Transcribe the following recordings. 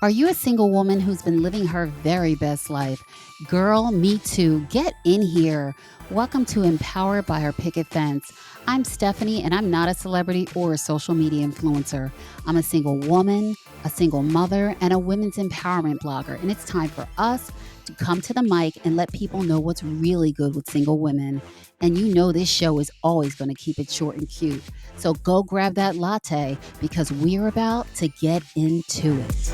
Are you a single woman who's been living her very best life? Girl, me too. Get in here. Welcome to Empowered by Her Picket Fence. I'm Stephanie, and I'm not a celebrity or a social media influencer. I'm a single woman, a single mother, and a women's empowerment blogger. And it's time for us to come to the mic and let people know what's really good with single women. And you know this show is always going to keep it short and cute. So go grab that latte because we're about to get into it.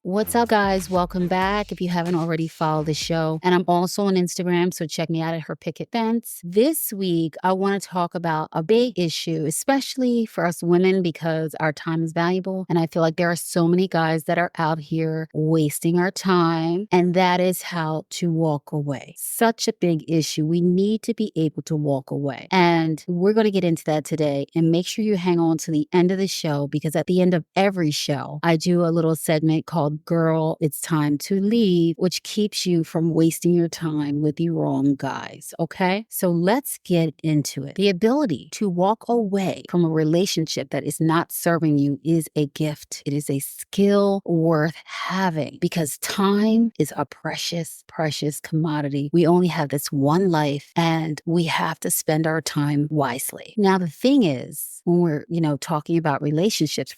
What's up, guys? Welcome back. If you haven't already followed the show, and I'm also on Instagram, so check me out at Her Picket Fence. This week, I want to talk about a big issue, especially for us women, because our time is valuable. And I feel like there are so many guys that are out here wasting our time, and that is how to walk away. Such a big issue. We need to be able to walk away. And we're going to get into that today. And make sure you hang on to the end of the show, because at the end of every show, I do a little segment called Girl, It's Time to Leave, which keeps you from wasting your time with the wrong guys. Okay? So let's get into it. The ability to walk away from a relationship that is not serving you is a gift. It is a skill worth having because time is a precious, precious commodity. We only have this one life and we have to spend our time wisely. Now, the thing is, when we're, talking about relationships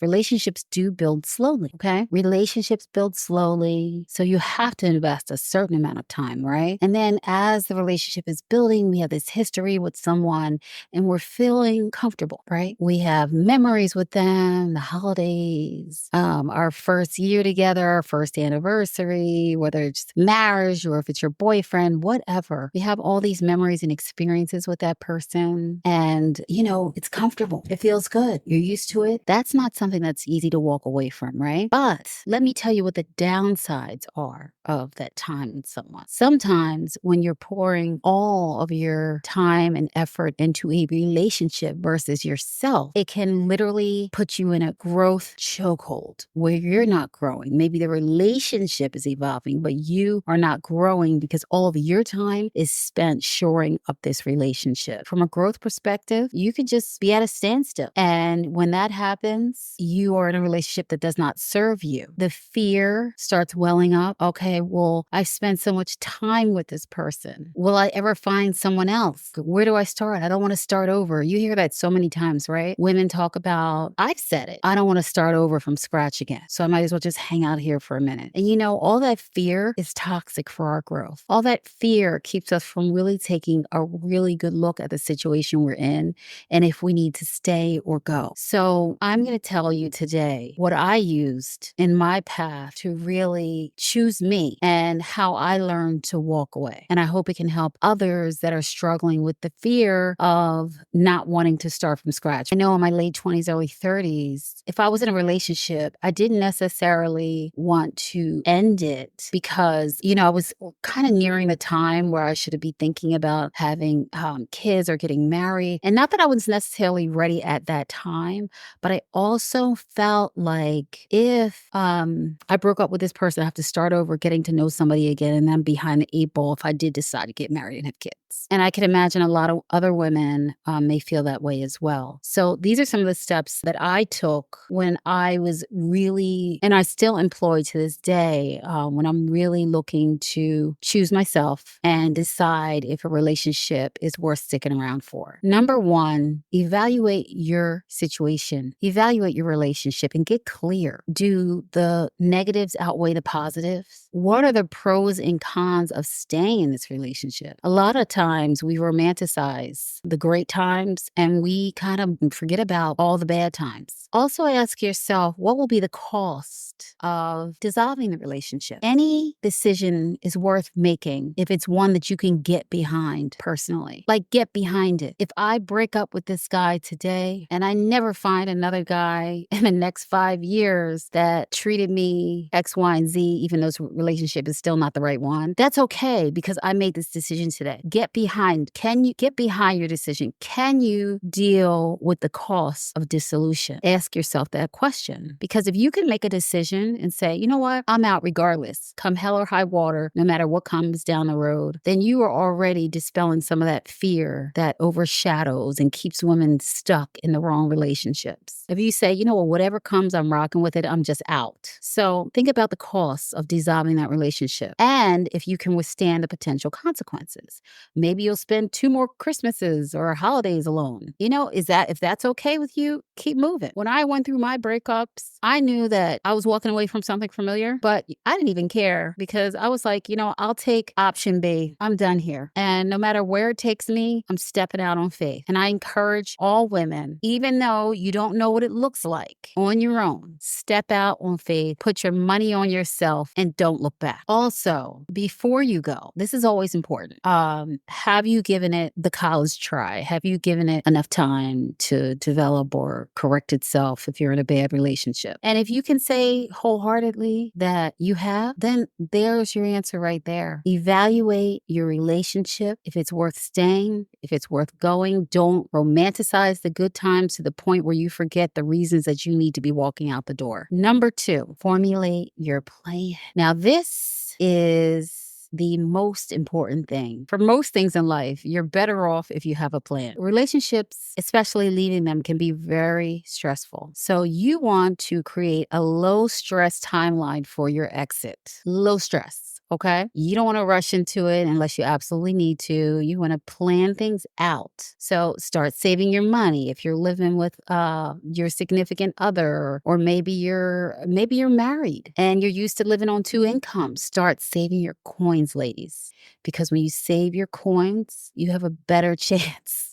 do build slowly. Okay? Relationships build slowly. So you have to invest a certain amount of time, right? And then as the relationship is building, we have this history with someone and we're feeling comfortable, right? We have memories with them, the holidays, our first year together, our first anniversary, whether it's marriage or if it's your boyfriend, whatever. We have all these memories and experiences with that person. And, it's comfortable. It feels good. You're used to it. That's not something that's easy to walk away from, right? But let me tell you what the downsides are of that time in someone. Sometimes when you're pouring all of your time and effort into a relationship versus yourself, it can literally put you in a growth chokehold where you're not growing. Maybe the relationship is evolving, but you are not growing because all of your time is spent shoring up this relationship. From a growth perspective, you could just be at a standstill. And when that happens, you are in a relationship that does not serve you. The fear starts welling up. Okay, well, I spent so much time with this person. Will I ever find someone else? Where do I start? I don't want to start over. You hear that so many times, right? Women talk about, I've said it, I don't want to start over from scratch again. So I might as well just hang out here for a minute. And all that fear is toxic for our growth. All that fear keeps us from really taking a really good look at the situation we're in and if we need to stay or go. So I'm going to tell you today what I used in my path to really choose me and how I learned to walk away. And I hope it can help others that are struggling with the fear of not wanting to start from scratch. I know in my late 20s, early 30s, if I was in a relationship, I didn't necessarily want to end it because, I was kind of nearing the time where I should be thinking about having kids or getting married. And not that I was necessarily ready at that time, but I also felt like if I broke up with this person, I have to start over getting to know somebody again, and I'm behind the eight ball if I did decide to get married and have kids. And I can imagine a lot of other women may feel that way as well. So these are some of the steps that I took when I was really, and I still employ to this day, when I'm really looking to choose myself and decide if a relationship is worth sticking around for. Number one, evaluate your situation, evaluate your relationship and get clear. Do the negatives outweigh the positives? What are the pros and cons of staying in this relationship? A lot of times we romanticize the great times and we kind of forget about all the bad times. Also, ask yourself, what will be the cost of dissolving the relationship? Any decision is worth making if it's one that you can get behind personally. Like, get behind it. If I break up with this guy today and I never find another guy in the next 5 years that treated me X, Y, and Z, even though this relationship is still not the right one, that's okay because I made this decision today. Get behind. Can you get behind your decision? Can you deal with the cost of dissolution? Ask yourself that question. Because if you can make a decision and say, you know what, I'm out regardless, come hell or high water, no matter what comes down the road, then you are already dispelling some of that fear that overshadows and keeps women stuck stuck in the wrong relationships. If you say, you know what, whatever comes, I'm rocking with it, I'm just out. So think about the costs of dissolving that relationship and if you can withstand the potential consequences. Maybe you'll spend 2 more Christmases or holidays alone. If that's okay with you, keep moving. When I went through my breakups, I knew that I was walking away from something familiar, but I didn't even care because I was like, I'll take option B. I'm done here. And no matter where it takes me, I'm stepping out on faith. And I encourage all women, even though you don't know what it looks like on your own, step out on faith, put your money on yourself, and don't look back. Also, before you go, this is always important. Have you given it the college try? Have you given it enough time to develop or correct itself if you're in a bad relationship? And if you can say wholeheartedly that you have, then there's your answer right there. Evaluate your relationship, if it's worth staying, if it's worth going. Don't romanticize the good times to the point where you forget the reasons that you need to be walking out the door. Number 2, formulate your plan. Now, this is the most important thing. For most things in life, you're better off if you have a plan. Relationships, especially leaving them, can be very stressful. So you want to create a low stress timeline for your exit. Low stress. Okay. You don't want to rush into it unless you absolutely need to. You want to plan things out. So start saving your money if you're living with your significant other, or maybe you're married and you're used to living on 2 incomes. Start saving your coins, ladies, because when you save your coins, you have a better chance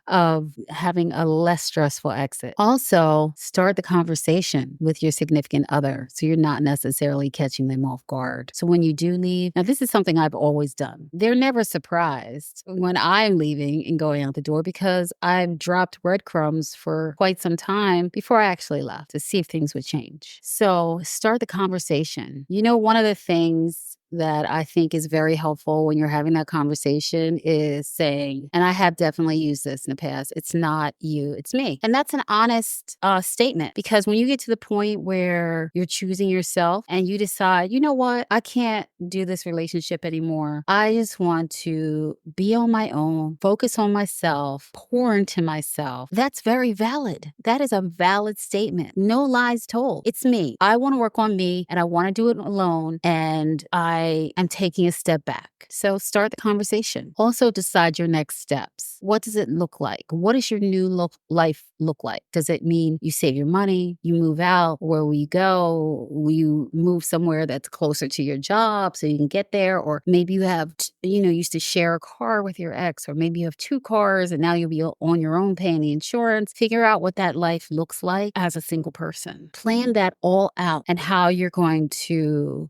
of having a less stressful exit. Also, start the conversation with your significant other so you're not necessarily catching them off guard. So when you do leave, now this is something I've always done. They're never surprised when I'm leaving and going out the door because I've dropped breadcrumbs for quite some time before I actually left to see if things would change. So start the conversation. One of the things that I think is very helpful when you're having that conversation is saying, and I have definitely used this in the past, it's not you, it's me. And that's an honest statement, because when you get to the point where you're choosing yourself and you decide, you know what, I can't do this relationship anymore. I just want to be on my own, focus on myself, pour into myself. That's very valid. That is a valid statement. No lies told. It's me. I want to work on me and I want to do it alone. And I am taking a step back. So start the conversation. Also decide your next steps. What does it look like? What does your new life look like? Does it mean you save your money, you move out? Where will you go? Will you move somewhere that's closer to your job so you can get there? Or maybe you have, used to share a car with your ex, or maybe you have 2 cars and now you'll be on your own paying the insurance. Figure out what that life looks like as a single person. Plan that all out and how you're going to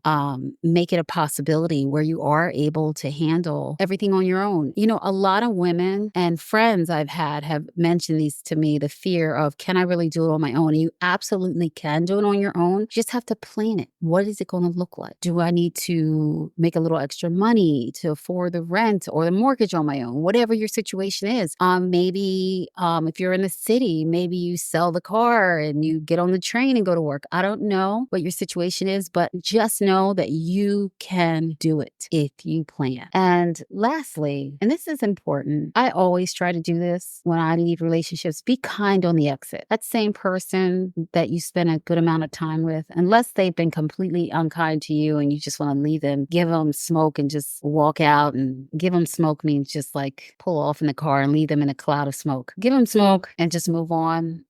make it a possibility where you are able to handle everything on your own. A lot of women and friends I've had have mentioned these to me, the fear of, can I really do it on my own? And you absolutely can do it on your own. You just have to plan it. What is it going to look like? Do I need to make a little extra money to afford the rent or the mortgage on my own? Whatever your situation is. Maybe if you're in the city, maybe you sell the car and you get on the train and go to work. I don't know what your situation is, but just know that you can do it if you plan. And lastly, and this is important, I always try to do this when I leave relationships, be kind on the exit. That same person that you spend a good amount of time with, unless they've been completely unkind to you and you just want to leave them, give them smoke and just walk out. And give them smoke means just like pull off in the car and leave them in a cloud of smoke. Give them smoke and just move on.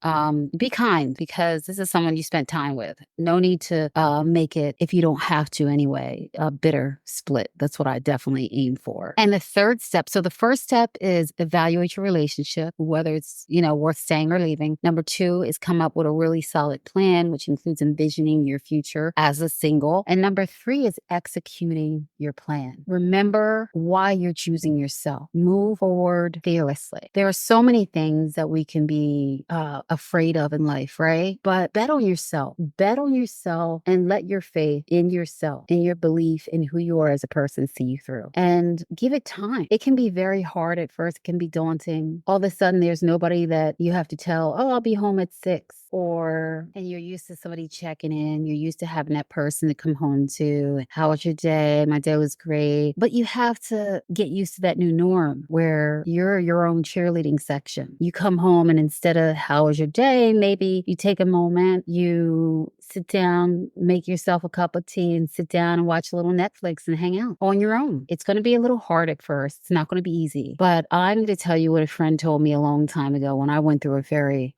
Be kind, because this is someone you spent time with. No need to make it, if you don't have to anyway, a bitter split. That's what I definitely aim for. And the third step, so the first step is evaluate your relationship, whether it's, worth staying or leaving. Number 2 is come up with a really solid plan, which includes envisioning your future as a single. And number 3 is executing your plan. Remember why you're choosing yourself. Move forward fearlessly. There are so many things that we can be afraid of in life, right? But bet on yourself. Bet on yourself and let your faith in yourself, in your belief, belief in who you are as a person see you through. And give it time. It can be very hard at first. It can be daunting. All of a sudden, there's nobody that you have to tell, oh, I'll be home at 6. And you're used to somebody checking in. You're used to having that person to come home to. How was your day? My day was great. But you have to get used to that new norm where you're your own cheerleading section. You come home and instead of how was your day, maybe you take a moment, you sit down, make yourself a cup of tea and sit down and watch a little Netflix and hang out on your own. It's going to be a little hard at first. It's not going to be easy. But I'm going to tell you what a friend told me a long time ago when I went through a very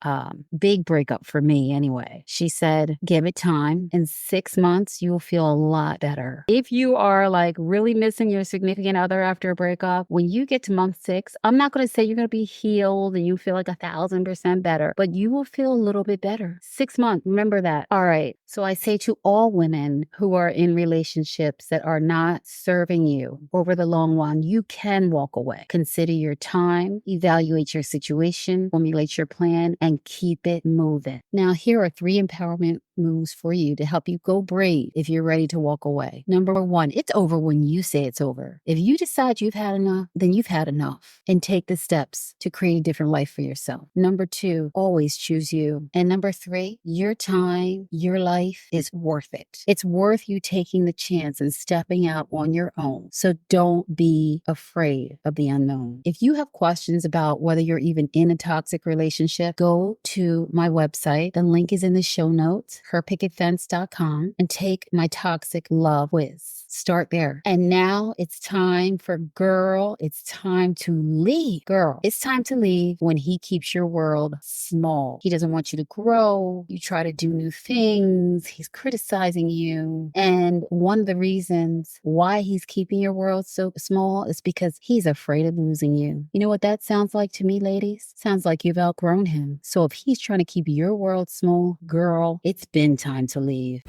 big breakup for me anyway. She said, give it time. In 6 months, you will feel a lot better. If you are like really missing your significant other after a breakup, when you get to month 6, I'm not going to say you're going to be healed and you feel like 1,000% better, but you will feel a little bit better. 6 months. Remember that. All right. So I say to all women who are in relationships that are not serving you over the long run, you can walk away. Consider your time, evaluate your situation, formulate your plan, and keep it moving. Now, here are 3 empowerment moves for you to help you go brave if you're ready to walk away. Number 1, it's over when you say it's over. If you decide you've had enough, then you've had enough, and take the steps to create a different life for yourself. Number 2, always choose you. And number 3, your time, your life is worth it. It's worth you taking the chance and stepping out on your own. So don't be afraid of the unknown. If you have questions about whether you're even in a toxic relationship, go to my website. The link is in the show notes, herpicketfence.com, and take my toxic love quiz. Start there. And now it's time for girl. It's time to leave. Girl, it's time to leave when he keeps your world small. He doesn't want you to grow. You try to do new things. He's criticizing you. And one of the reasons why he's keeping your world so small is because he's afraid of losing you. You know what that sounds like to me, ladies? Sounds like you've outgrown him. So if he's trying to keep your world small, girl, it's been time to leave.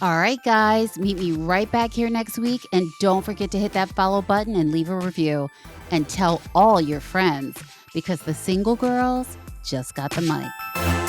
All right, guys, meet me right back here next week. And don't forget to hit that follow button and leave a review. And tell all your friends because the single girls just got the mic.